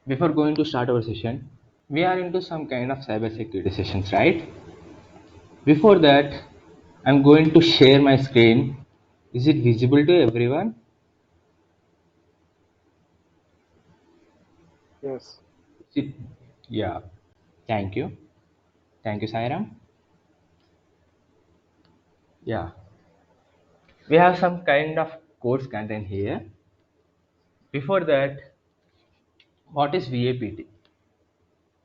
Before going to start our session, we are into some kind of cybersecurity sessions, right? Before that, I'm going to share my screen. Is it visible to everyone? Yes. Is it? Yeah. Thank you. Thank you, Sairam. Yeah. We have some kind of course content here. Before that, what is VAPT?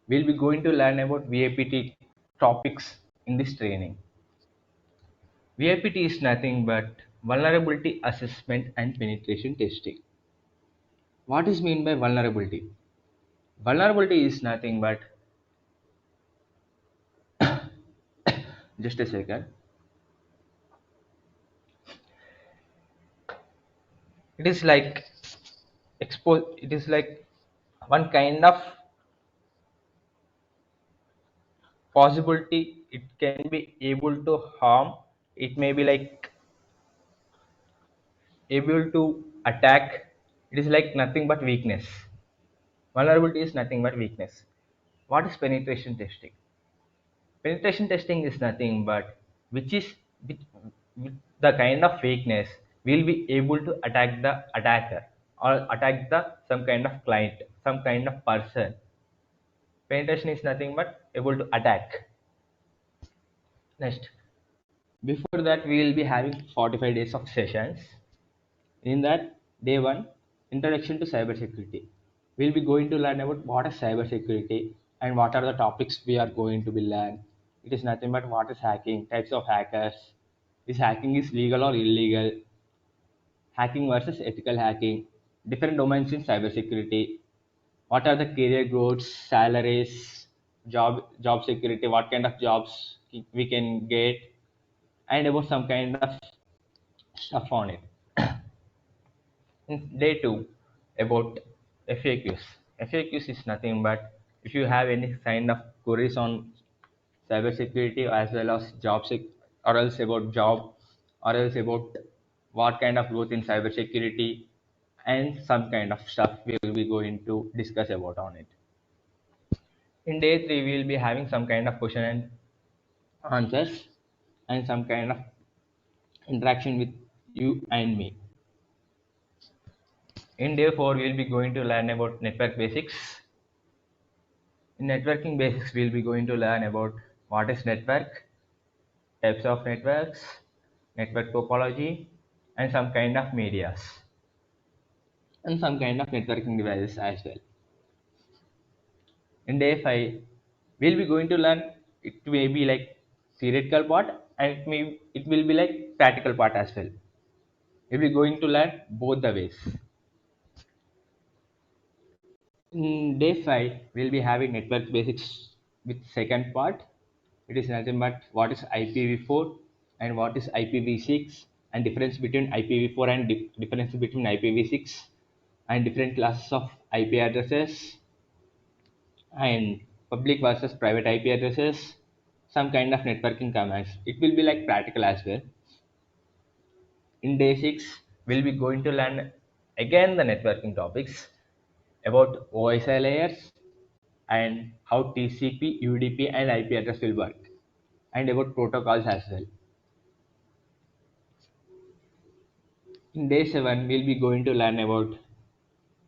We'll be going to learn about VAPT topics in this training. VAPT is nothing but vulnerability assessment and penetration testing. What is mean by vulnerability? Vulnerability is nothing but, just a second. It is like it is like one kind of possibility it can be able to harm. It may be like able to attack. It is like nothing but weakness. Vulnerability is nothing but weakness. What is penetration testing? Penetration testing is nothing but which is with, with the kind of weakness will be able to attack the attacker or attack the some kind of client, some kind of person. Penetration is nothing but able to attack. Next, before that we will be having 45 days of sessions. In that, day one, introduction to cybersecurity. We'll be going to learn about what is cybersecurity and what are the topics we are going to be learn. It is nothing but what is hacking, types of hackers, is hacking is legal or illegal, hacking versus ethical hacking, different domains in cybersecurity, what are the career growths, salaries, job security, what kind of jobs we can get, and about some kind of stuff on it. In day two, about FAQs. FAQs is nothing but if you have any kind of queries on cybersecurity as well as or else about job, or else about what kind of growth in cybersecurity, and some kind of stuff we will be going to discuss about on it. In day three, we will be having some kind of question and answers and some kind of interaction with you and me. In day four, we will be going to learn about network basics. In networking basics, we'll be going to learn about what is network, types of networks, network topology, and some kind of medias, and some kind of networking devices as well. In day 5, we'll be going to learn it may be like theoretical part and it will be like practical part as well. We'll be going to learn both the ways. In day 5, we'll be having network basics with second part. It is nothing but what is IPv4 and what is IPv6 and difference between IPv4 and difference between IPv6 and different classes of IP addresses and public versus private IP addresses, some kind of networking commands. It will be like practical as well. In day 6, we'll be going to learn again the networking topics about OSI layers and how TCP, UDP, and IP address will work, and about protocols as well. In day 7, we'll be going to learn about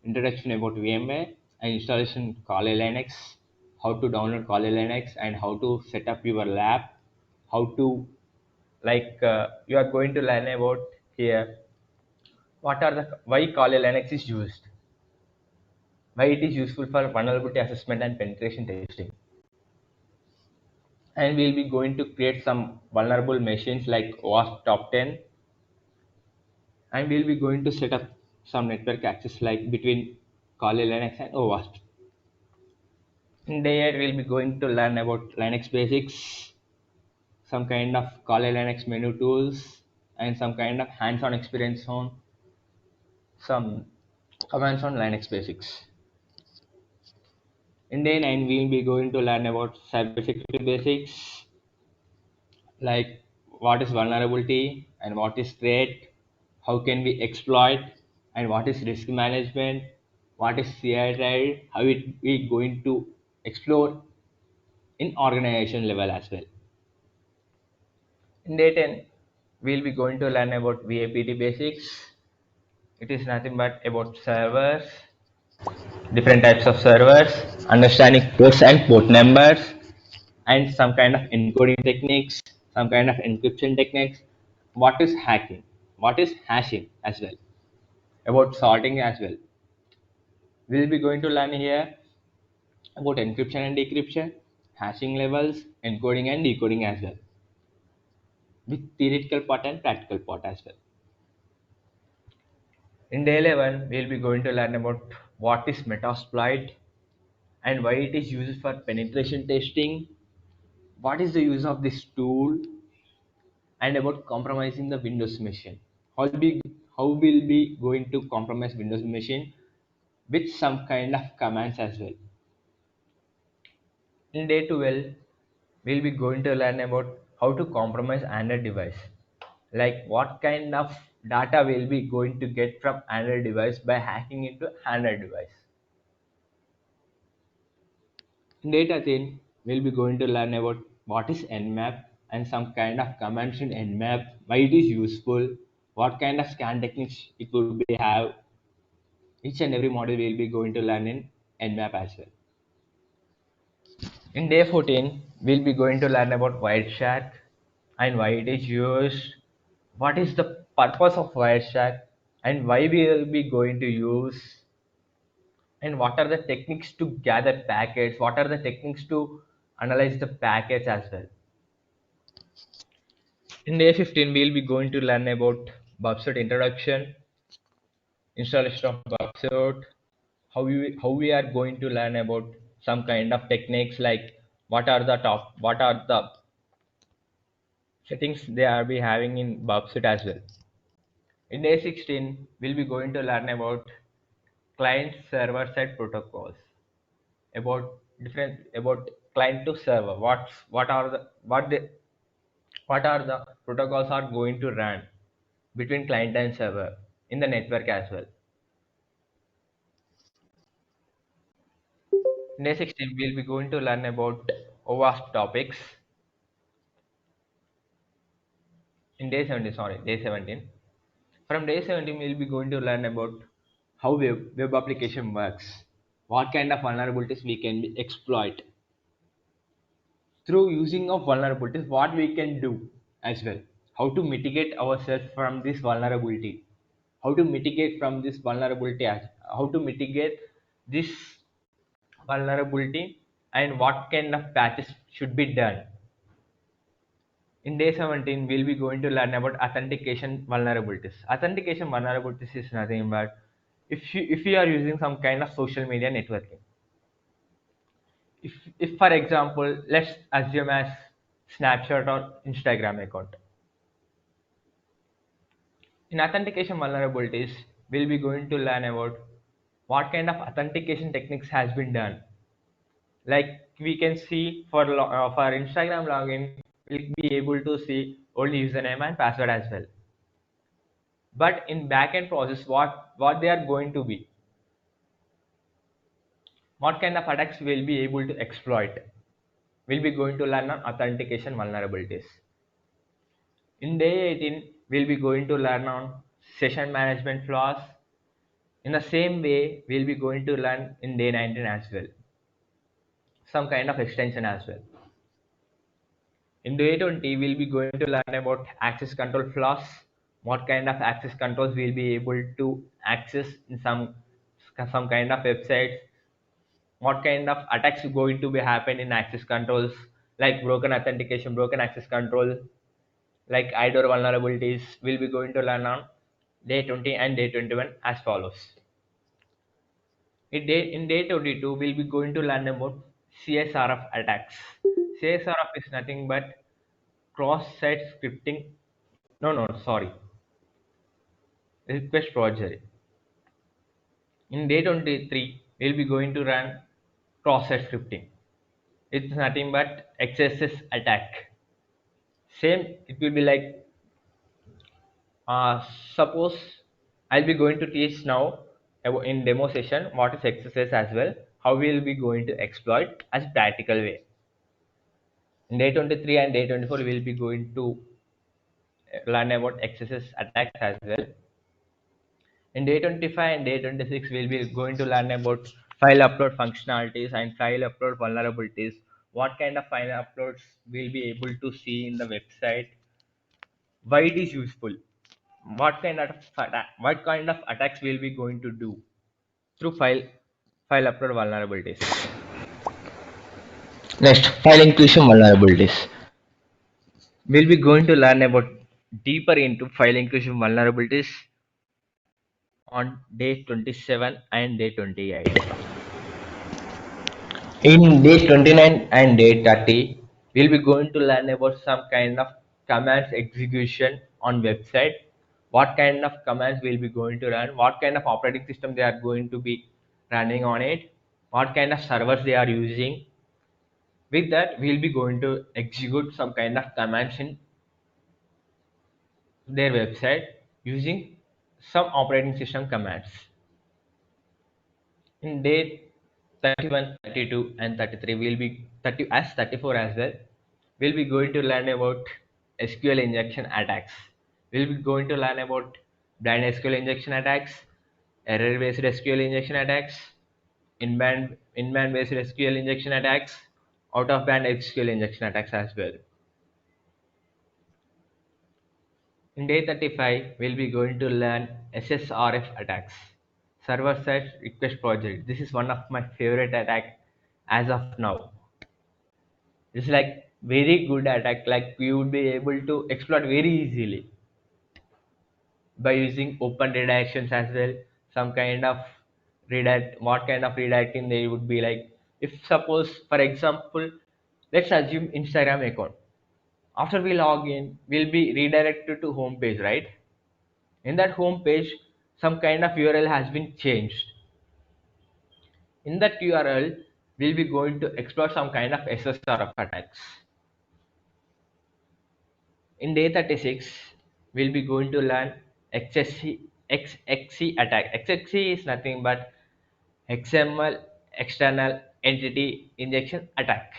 introduction about VMware and installation Kali Linux, how to download Kali Linux, and how to set up your lab, how to you are going to learn about here what are the why Kali Linux is used, why it is useful for vulnerability assessment and penetration testing, and we'll be going to create some vulnerable machines like WASP top 10, and we'll be going to set up some network access like between Kali Linux and OWASP. In day 8, we'll be going to learn about Linux basics, some kind of Kali Linux menu tools, and some kind of hands-on experience on some commands on Linux basics. In day 9, we'll be going to learn about cybersecurity basics, like what is vulnerability and what is threat, how can we exploit, and what is risk management, what is CI, how it we going to explore in organization level as well. In day 10, we'll be going to learn about VAPT basics. It is nothing but about servers, different types of servers, understanding ports and port numbers, and some kind of encoding techniques, some kind of encryption techniques. What is hacking? What is hashing as well? About sorting as well. We'll be going to learn here about encryption and decryption, hashing levels, encoding and decoding as well, with theoretical part and practical part as well. In day 11, we'll be going to learn about what is Metasploit and why it is used for penetration testing, what is the use of this tool, and about compromising the Windows machine. How will be going to compromise Windows machine with some kind of commands as well. In day 12, we'll be going to learn about how to compromise Android device. Like what kind of data will be going to get from Android device by hacking into Android device. In day 13, we'll be going to learn about what is Nmap and some kind of commands in Nmap, why it is useful, what kind of scan techniques it will be have. Each and every module will be going to learn in Nmap as well. In day 14, we'll be going to learn about Wireshark and why it is used, what is the purpose of Wireshark, and why we will be going to use, and what are the techniques to gather packets, what are the techniques to analyze the packets as well. In day 15, we'll be going to learn about Bubsuit introduction, installation of Bubsuit, how we are going to learn about some kind of techniques like what are the settings they are be having in Bubsuit as well. In day 16, we'll be going to learn about client server side protocols, about different about client to server. What are the protocols are going to run between client and server in the network as well. In day 16, we'll be going to learn about OWASP topics. In day 17, sorry, day 17. From day 17, we'll be going to learn about how web application works, what kind of vulnerabilities we can exploit through using of vulnerabilities, what we can do as well, how to mitigate ourselves from this vulnerability, how to mitigate from this vulnerability, how to mitigate this vulnerability, and what kind of patches should be done. In day 17, we'll be going to learn about authentication vulnerabilities. Authentication vulnerabilities is nothing but if you are using some kind of social media networking. If for example, let's assume as Snapchat or Instagram account. In authentication vulnerabilities, we'll be going to learn about what kind of authentication techniques has been done. Like we can see for Instagram login, we'll be able to see only username and password as well. But in backend process, what they are going to be, what kind of attacks will be able to exploit. We'll be going to learn on authentication vulnerabilities. In day 18, we'll be going to learn on session management flaws. In the same way, we'll be going to learn in day 19 as well, some kind of extension as well. In day 20, we'll be going to learn about access control flaws, what kind of access controls we'll be able to access in some kind of websites, what kind of attacks going to be happen in access controls, like broken authentication, broken access control, like IDOR vulnerabilities. We'll be going to learn on day 20 and day 21 as follows. In day 22, we'll be going to learn about CSRF attacks. CSRF is nothing but cross-site scripting. No, no, sorry. Request forgery. In day 23, we'll be going to run cross-site scripting. It's nothing but XSS attack. Same, it will be like, uh, suppose I'll be going to teach now in demo session what is exercise as well, how we will be going to exploit as practical way. In day 23 and day 24 we will be going to learn about XSS attacks as well. In day 25 and day 26 we'll be going to learn about file upload functionalities and file upload vulnerabilities. What kind of file uploads we'll be able to see in the website, why it is useful, what kind of attacks we'll be going to do through file upload vulnerabilities. Next, file inclusion vulnerabilities. We'll be going to learn about deeper into file inclusion vulnerabilities on day 27 and day 28. In day 29 and day 30, we'll be going to learn about some kind of commands execution on website. What kind of commands we'll be going to run, what kind of operating system they are going to be running on it, what kind of servers they are using. With that, we'll be going to execute some kind of commands in their website using some operating system commands. In day 31, 32, and 33, we'll be 34 as well. We'll be going to learn about SQL injection attacks. We'll be going to learn about blind SQL injection attacks, error-based SQL injection attacks, in-band based SQL injection attacks, out-of-band SQL injection attacks as well. In day 35, we'll be going to learn SSRF attacks, server side request project. This is one of my favorite attack as of now. It's like very good attack, like you would be able to exploit very easily by using open redirections as well. Some kind of redirect, what kind of redirecting they would be like. If suppose, for example, let's assume Instagram account. After we log in, we'll be redirected to home page, right? In that home page, some kind of URL has been changed. In that URL, we'll be going to explore some kind of SSRF attacks. In day 36, we'll be going to learn XXC attack. XXC is nothing but XML external entity injection attack.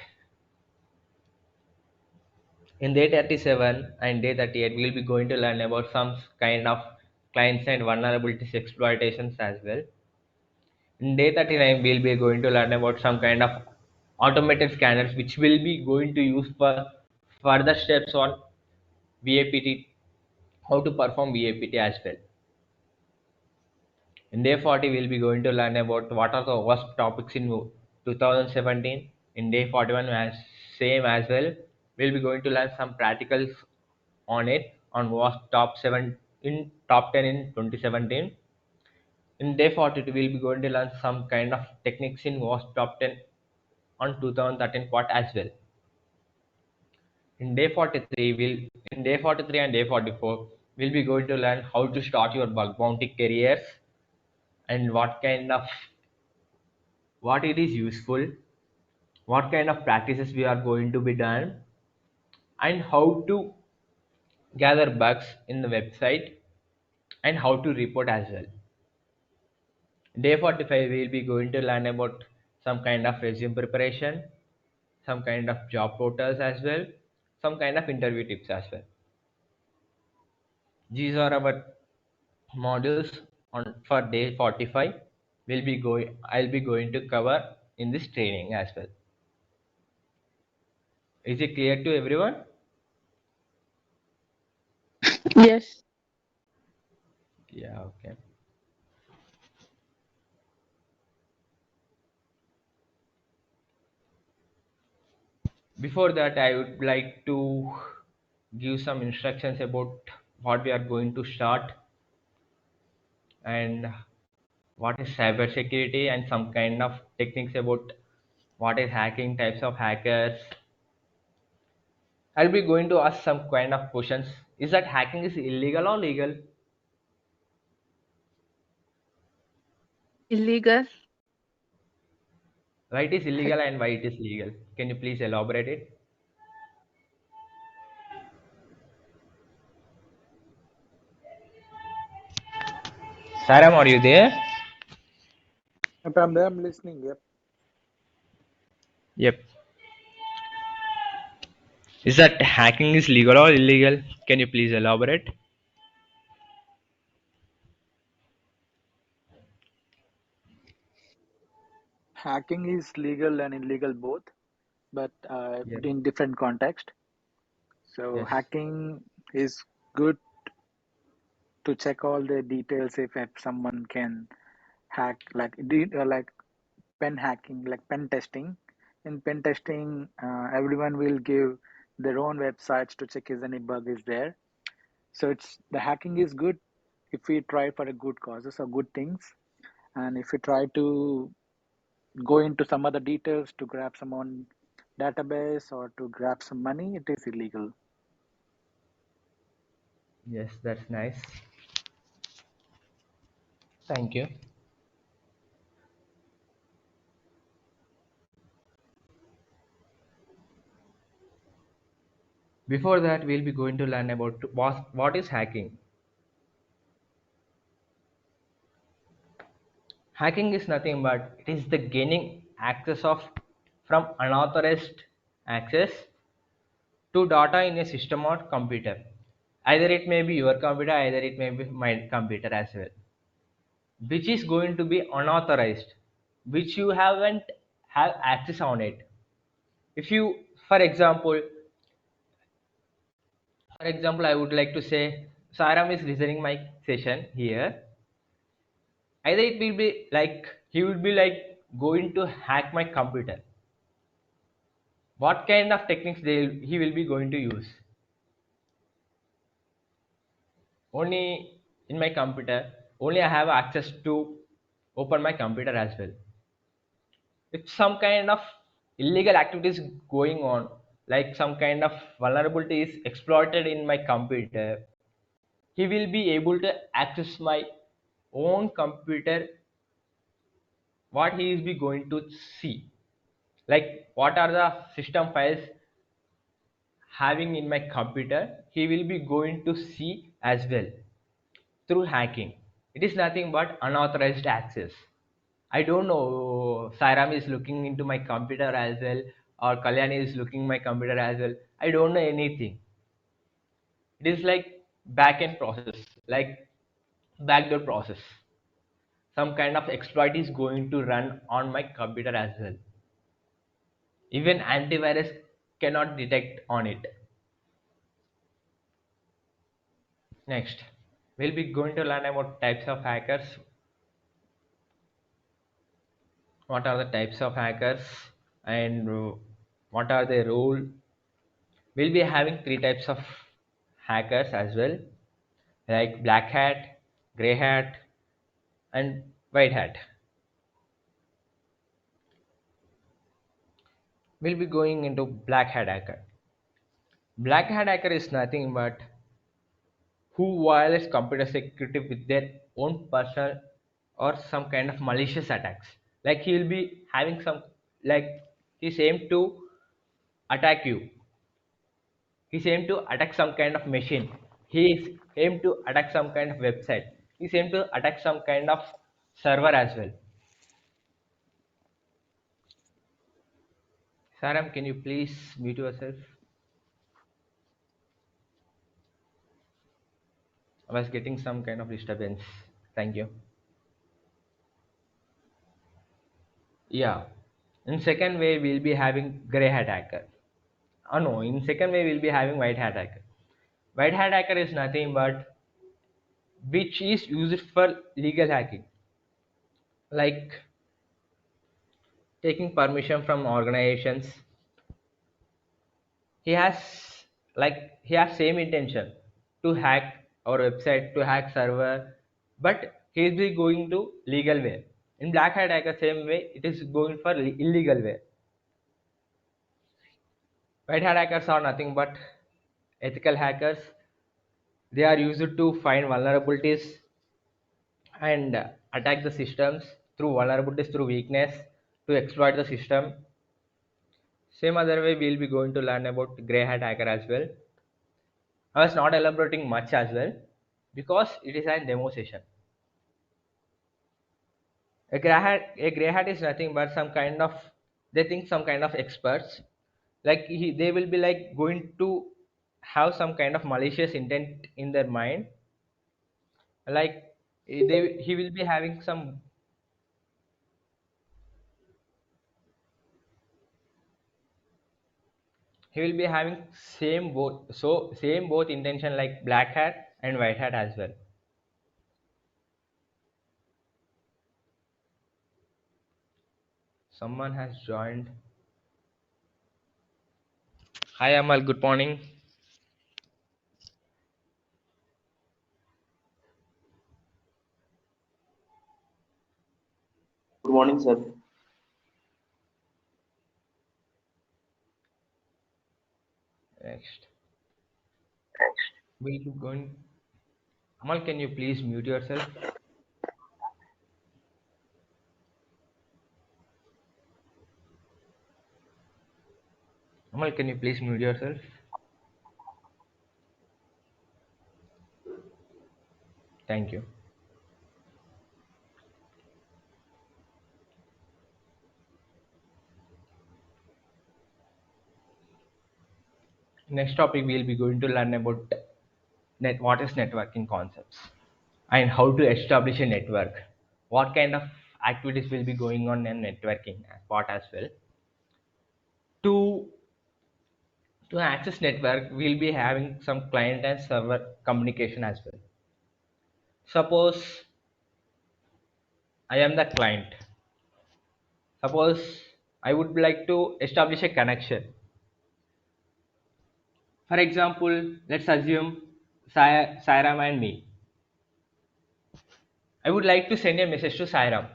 In day 37 and day 38, we'll be going to learn about some kind of client-side vulnerabilities exploitations as well. In day 39, we'll be going to learn about some kind of automated scanners which will be going to use for further steps on VAPT, how to perform VAPT as well. In day 40, we'll be going to learn about what are the worst topics in 2017. In day 41, same as well. We'll be going to learn some practicals on it on worst top 10 in 2017. In day 42, we'll be going to learn some kind of techniques in worst top 10 on 2013 quad as well. In day 43, in day 43 and day 44, we'll be going to learn how to start your bug bounty careers and what it is useful, what kind of practices we are going to be done, and how to gather bugs in the website and how to report as well. Day 45, we will be going to learn about some kind of resume preparation, some kind of job portals as well, some kind of interview tips as well. These are our modules on for day 45. I'll be going to cover in this training as well. Is it clear to everyone? Yes. Yeah, okay. Before that, I would like to give some instructions about what we are going to start and what is cybersecurity and some kind of techniques about what is hacking, types of hackers. I'll be going to ask some kind of questions. Is that hacking is illegal or legal? Illegal. Why it is illegal and why it is legal? Can you please elaborate it? Saram, are you there? Yep, I'm there. I'm listening. Yep. Yep. Is that hacking is legal or illegal? Can you please elaborate? Hacking is legal and illegal both, but Yep. in different context. So Yes. hacking is good to check all the details if someone can hack like pen hacking, like pen testing. In pen testing, everyone will give their own websites to check if any bug is there. So it's the hacking is good if we try for a good causes or good things, and if we try to go into some other details to grab some on database or to grab some money, it is illegal. Yes, that's nice. Thank you. Before that, we'll be going to learn about what is hacking. Hacking is nothing but it is the gaining access of from unauthorized access to data in a system or computer. Either it may be your computer, either it may be my computer as well, which is going to be unauthorized, which you haven't have access on it. If you, for example, I would like to say Saram is listening my session here. Either it will be like he will be like going to hack my computer. What kind of techniques he will be going to use? Only in my computer, only I have access to open my computer as well. If some kind of illegal activities going on, like some kind of vulnerability is exploited in my computer, he will be able to access my own computer. What he is be going to see, like what are the system files having in my computer, he will be going to see as well through hacking. It is nothing but unauthorized access. I don't know. Sairam is looking into my computer as well, or Kalyani is looking my computer as well. I don't know anything. It is like back-end process, like backdoor process. Some kind of exploit is going to run on my computer as well. Even antivirus cannot detect on it. Next, we'll be going to learn about types of hackers. What are the types of hackers and what are their role? We'll be having three types of hackers as well, like black hat, gray hat, and white hat. We'll be going into black hat hacker. Black hat hacker is nothing but who violates computer security with their own personal or some kind of malicious attacks. Like he will be having some, like he's aimed to attack you. He's aimed to attack some kind of machine. He is aimed to attack some kind of website. He's aimed to attack some kind of server as well. Saram, can you please mute yourself? I was getting some kind of disturbance. Thank you. Yeah. In second way, we'll be having gray hat hacker. Oh no, in second way, we'll be having white hat hacker. White hat hacker is nothing but which is used for legal hacking, like taking permission from organizations. He has he has same intention to hack our website, to hack server, but he is be going to legal way. In black hat hacker, same way it is going for illegal way. White hat hackers are nothing but ethical hackers. They are used to find vulnerabilities and attack the systems through vulnerabilities, through weakness, to exploit the system. Same other way we'll be going to learn about grey hat hacker as well. I was not elaborating much as well because it is a demo session. A gray hat is nothing but some kind of, they think some kind of experts, like they will be like going to have some kind of malicious intent in their mind, like he will be having some, he will be having same both intention like black hat and white hat as well. Someone has joined. Hi Amal, good morning. Good morning, sir. Next we'll be going. Amal, can you please mute yourself? Amal, can you please mute yourself? Thank you. Next topic we'll be going to learn about what is networking concepts and how to establish a network. What kind of activities will be going on in networking part as well. To access network, we'll be having some client and server communication as well. Suppose I am the client. Suppose I would like to establish a connection. For example, let's assume Sairam and me. I would like to send a message to Sairam.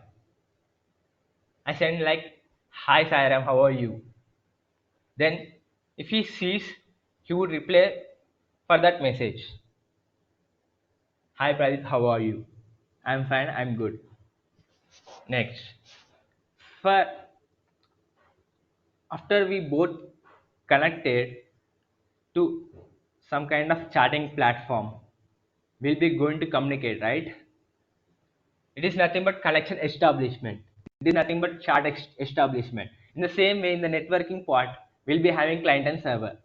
I send like, "Hi Sairam, how are you?" Then, if he sees, he would reply for that message. "Hi Pradip, how are you?" "I'm fine, I'm good." Next, for after we both connected to some kind of chatting platform, we'll be going to communicate, right? It is nothing but connection establishment. It is nothing but chat establishment. In the same way, in the networking part, we'll be having client and server.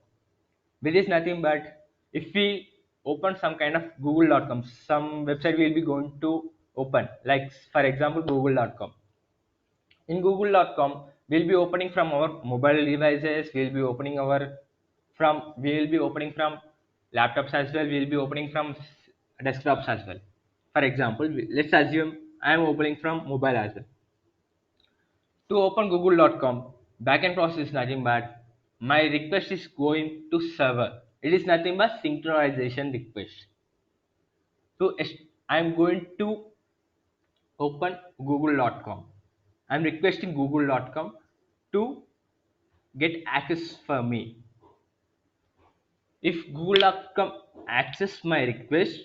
Which is nothing but if we open some kind of google.com, some website we'll be going to open, like for example google.com. In google.com, we'll be opening from our mobile devices, we'll be opening from laptops as well, we'll be opening from desktops as well. For example, let's assume I am opening from mobile as well. To open google.com, backend process is nothing but my request is going to server. It is nothing but synchronization request. So I'm going to open google.com. I'm requesting google.com to get access for me. If google.com access my request,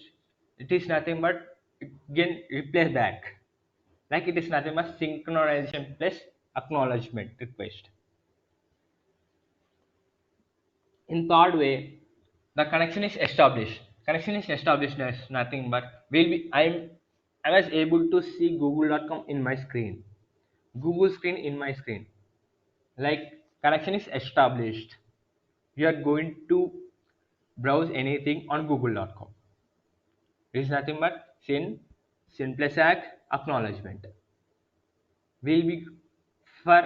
it is nothing but it can replace back. Like it is nothing but synchronization plus acknowledgement request. In third way, the connection is established. Connection is established as nothing but will be I was able to see google.com in my screen. Google screen in my screen. Like connection is established. You are going to browse anything on google.com. It is nothing but syn plus acknowledgement. Will be for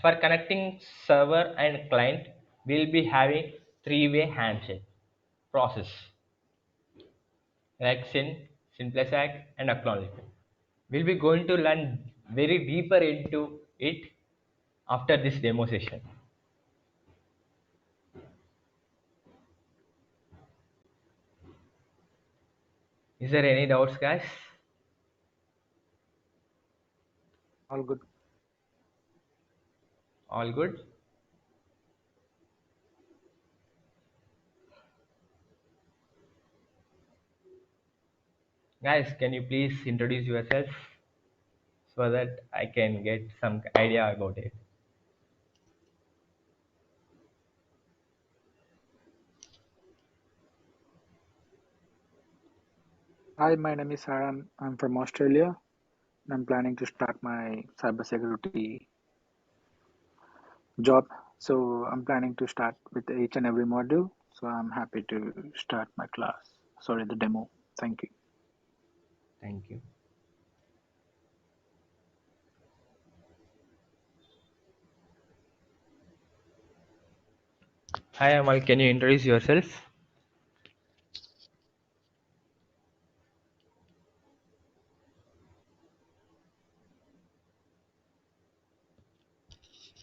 for connecting server and client, we'll be having three-way handshake process like syn plus and acknowledgement. We'll be going to learn very deeper into it after this demo session. Is there any doubts, guys? All good. All good? Guys, can you please introduce yourself so that I can get some idea about it? Hi, my name is Saran. I'm from Australia. I'm planning to start my cybersecurity job. So I'm planning to start with each and every module. So I'm happy to start my class. Sorry, the demo. Thank you. Thank you. Hi Amal, can you introduce yourself?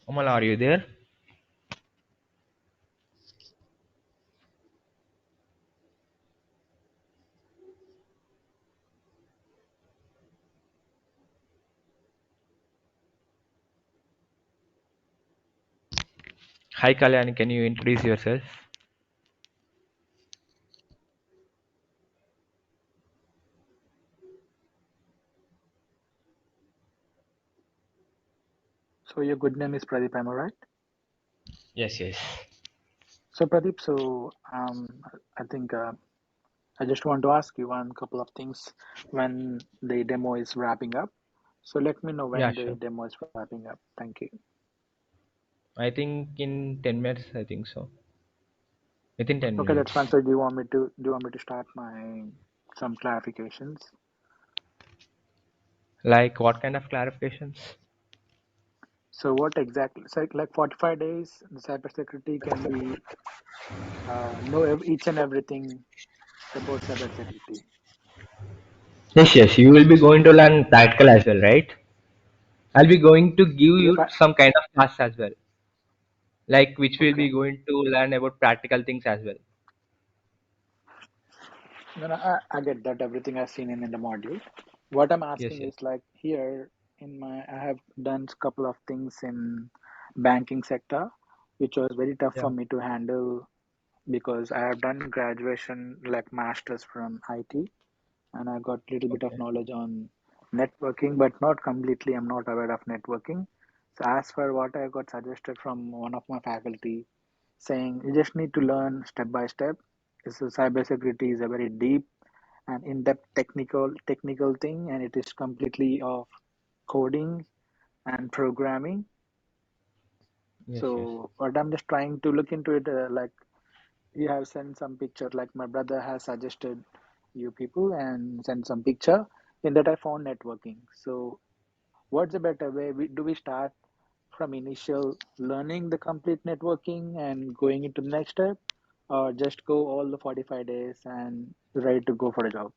Amal, are you there? Hi Kalyani, can you introduce yourself? So your good name is Pradeep, am I right? Yes, yes. So Pradeep, I think I just want to ask you one couple of things when the demo is wrapping up. So let me know Yeah, when the sure. demo is wrapping up. Thank you. I think in 10 minutes, I think so. Within 10 Okay, that's minutes. fine. So do you want me to start my some clarifications? Like what kind of clarifications? So what exactly? So like 45 days, the cybersecurity can be know each and everything about cybersecurity. Yes, yes. You will be going to learn practical as well, right? I'll be going to give Yep. you some kind of task as well, like which will be Okay. going to learn about practical things as well. No, no, I get that everything I've seen in the module. What I'm Yes, asking yes. is like here in my I have done a couple of things in banking sector, which was very tough Yeah. for me to handle because I have done graduation like masters from IT and I got little bit of Okay. knowledge on networking, but not completely. I'm not aware of networking. So as for what I got suggested from one of my faculty, saying you just need to learn step by step. So cybersecurity is a very deep and in-depth technical thing, and it is completely of coding and programming. Yes, yes. So what I'm just trying to look into it, like you have sent some picture, like my brother has suggested you people and sent some picture. In that I found networking. So what's a better way? Do we start from initial learning the complete networking and going into the next step, or just go all the 45 days and ready to go for a job?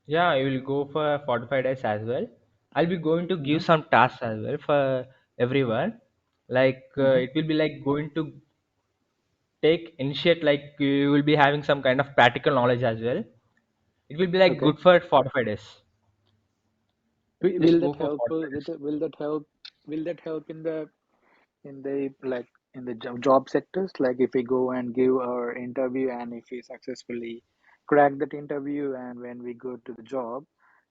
Yeah, I will go for 45 days as well. I'll be going to Hmm. give some tasks as well for everyone. Like Hmm. it will be like going to take initiate, like you will be having some kind of practical knowledge as well. It will be like Okay. good for 45 days. Will Just that go for help? 45 days. Will that help? Will that help in the like in the job sectors? Like if we go and give our interview, and if we successfully crack that interview, and when we go to the job,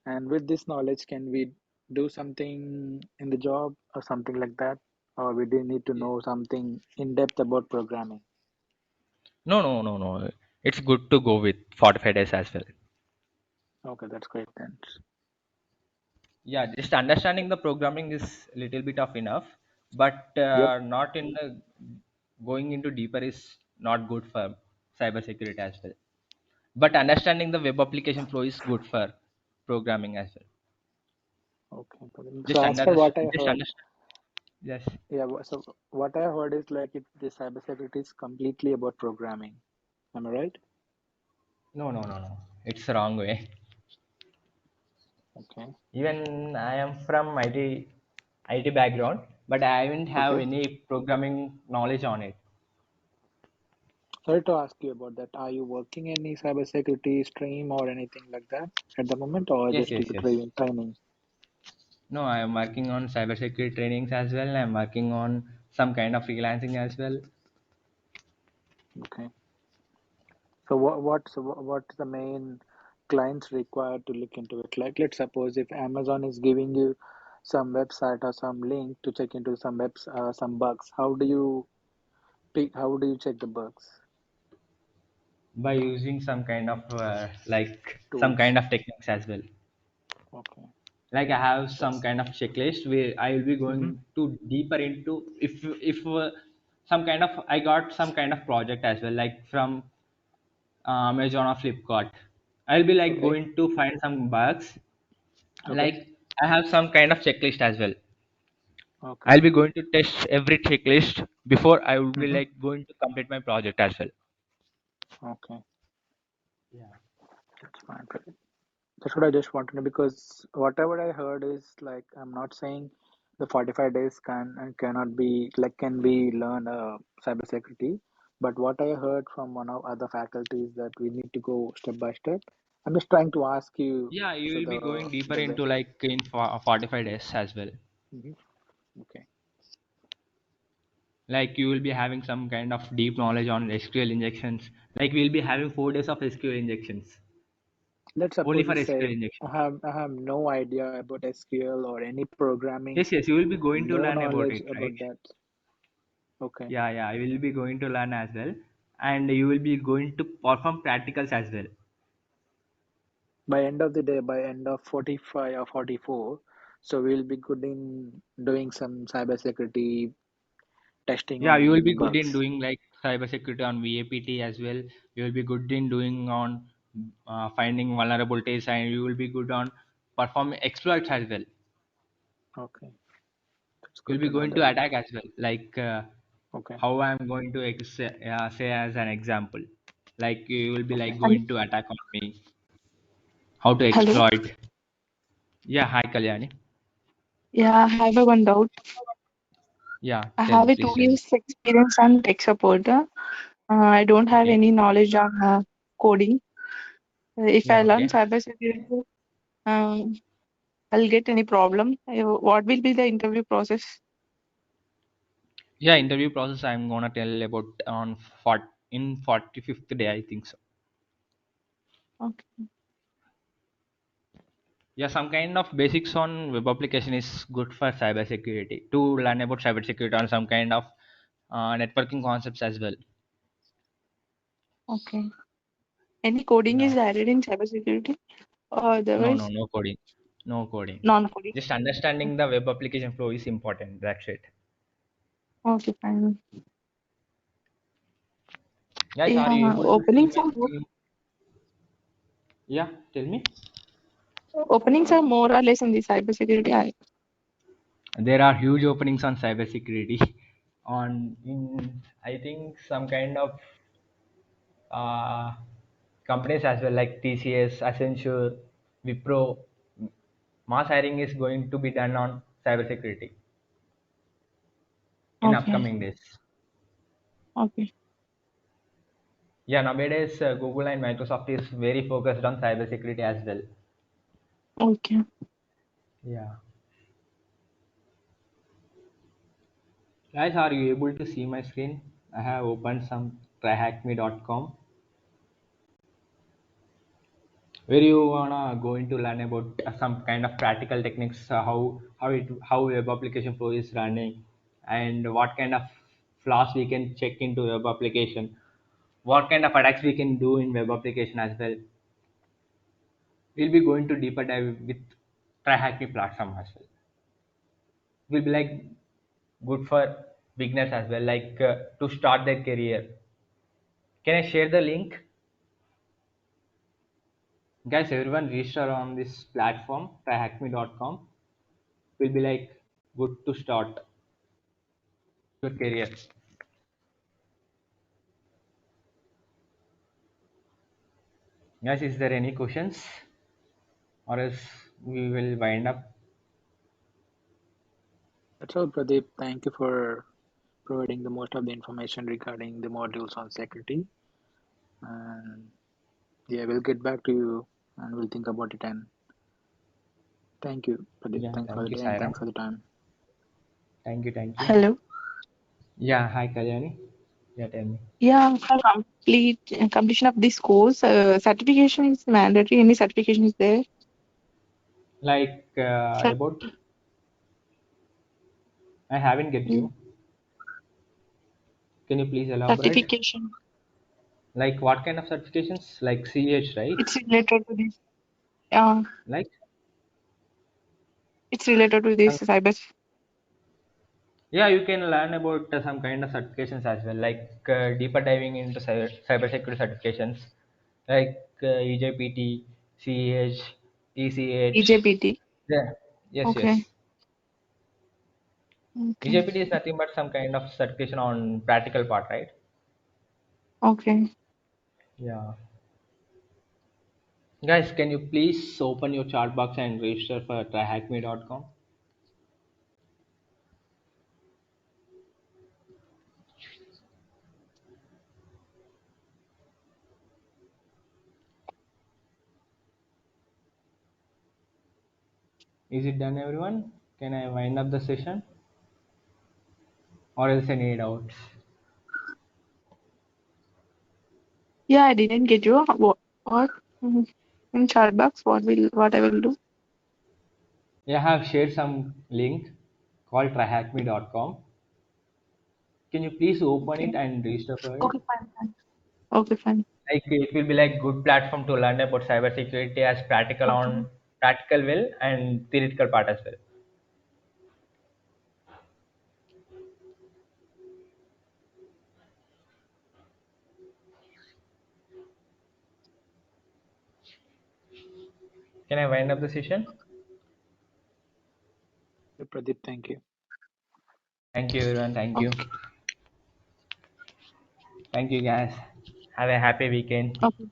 and with this knowledge, can we do something in the job or something like that? Or we do need to know something in depth about programming? No, no, no, no. It's good to go with 45 days as well. Okay, that's great then. Yeah, just understanding the programming is a little bit of enough, but Yep. not in the going into deeper is not good for cybersecurity as well. But understanding the web application flow is good for programming as well. Okay. So Just as under per what I just heard, understand. Yes. yeah. So what I heard is like the cybersecurity is completely about programming. Am I right? No, no, no, no. It's the wrong way. Okay. Even I am from IT background, but I haven't have Okay. any programming knowledge on it. Sorry to ask you about that. Are you working any cybersecurity stream or anything like that at the moment, or Yes, just yes, into yes. training? No, I am working on cybersecurity trainings as well. I'm working on some kind of freelancing as well. Okay. So what's the main clients required to look into it? Like let's suppose if Amazon is giving you some website or some link to check into some bugs, how do you check the bugs? By using some kind of like some Tools. kind of techniques as well. Okay. Like I have some That's. kind of checklist where I will be Mm-hmm. going to deeper into if some kind of I got some kind of project as well, like from Amazon or Flipkart. I'll be like Okay. going to find some bugs. Okay. Like I have some kind of checklist as well. Okay. I'll be going to test every checklist before I will be Mm-hmm. like going to complete my project as well. Okay. Yeah. That's fine. That's what I just want to know because whatever I heard is like I'm not saying the 45 days can and cannot be like can be learn cybersecurity, but what I heard from one of other faculties that we need to go step by step. I'm just trying to ask you Yeah, you so will be going deeper the way. into like in 45 days as well. Hmm. Okay, Like you will be having some kind of deep knowledge on SQL injections. Like we'll be having 4 days of SQL injections let's only suppose for you say SQL injections. I have no idea about SQL or any programming, Yes, yes, you will be going to no learn about knowledge it, right? about that. Okay, Yeah, yeah, I will be going to learn as well, and you will be going to perform practicals as well. by end of the day, by end of 45 or 44, so we'll be good in doing some cybersecurity testing Yeah, you will be on good in bugs. doing like cybersecurity on VAPT as well. You will be good in doing on finding vulnerabilities, and you will be good on performing exploits as well. Okay, that's You'll good be to know going to that. attack as well, like Okay, how I'm going to say as an example. Like you will be okay. like Hello. going to attack on me. How to Hello. exploit? Yeah, hi Kalyani. Yeah, I have a one doubt. Yeah, I tell have me, a please two tell me. years experience on tech support. I don't have Okay. any knowledge on coding. If I Yeah, learn okay. cybersecurity, um, I'll get any problem. What will be the interview process? Yeah, interview process I'm gonna tell about on 45th day, I think so. Okay. Yeah, some kind of basics on web application is good for cybersecurity to learn about cybersecurity on some kind of networking concepts as well. Okay. Any coding Yeah. is added in cybersecurity or No, no, otherwise no coding. No coding. non-coding? Just understanding the web application flow is important. That's it. Okay, fine. Guys, are you Yeah, able to see openings my are more, screen? Yeah, tell me. openings are more or less in the cybersecurity. There are huge openings on cybersecurity. On in I think some kind of uh, companies as well like TCS, Accenture, Wipro. Mass hiring is going to be done on cybersecurity in Okay. upcoming days. Okay. Yeah, nowadays Google and Microsoft is very focused on cybersecurity as well. Okay. Yeah. Guys, are you able to see my screen? I have opened some tryhackme.com where you wanna going to learn about some kind of practical techniques, how web application flow is running, and what kind of flaws we can check into web application, what kind of attacks we can do in web application as well. We'll be going to deeper dive with tryhackme platform as well. Will be like good for beginners as well, like to start their career. Can I share the link? Guys, everyone register on this platform, tryhackme.com. Will be like good to start your career. Guys, is there any questions? Or else we will wind up. That's all, Pradeep. Thank you for providing the most of the information regarding the modules on security. And yeah, we'll get back to you and we'll think about it. And thank you, Pradeep. Yeah, Thanks for the thank you, day and Sairam. thanks for the time. Thank you, thank you. Hello. Yeah, hi Kalyani. Yeah, tell me. Yeah, for completion of this course, certification is mandatory. Any certification is there? Like Cert- about, I haven't get mm, you. Can you please elaborate? Certification. Like what kind of certifications? Like CH, right? It's related to this. Yeah. Like? It's related to this cyber. Yeah, you can learn about some kind of certifications as well, like deeper diving into cybersecurity certifications, like EJPT, CEH, TCH. EJPT. Yeah, yes, Okay. yes. Okay. EJPT is nothing but some kind of certification on practical part, right? Okay. Yeah. Guys, can you please open your chat box and register for tryhackme.com? Is it done, everyone? Can I wind up the session, or else I need out? Yeah, I didn't get you. What? Mm, in chat box, what I will do? Yeah, I have shared some link called tryhackme.com. Can you please open Okay. it and register for it? Okay, fine, fine. Okay, fine. Like it will be like good platform to learn about cybersecurity as practical Okay. on practical will and theoretical part as well. Can I wind up the session? Pradeep, thank you. Thank you everyone. Thank you. Okay. Thank you guys. Have a happy weekend. Okay.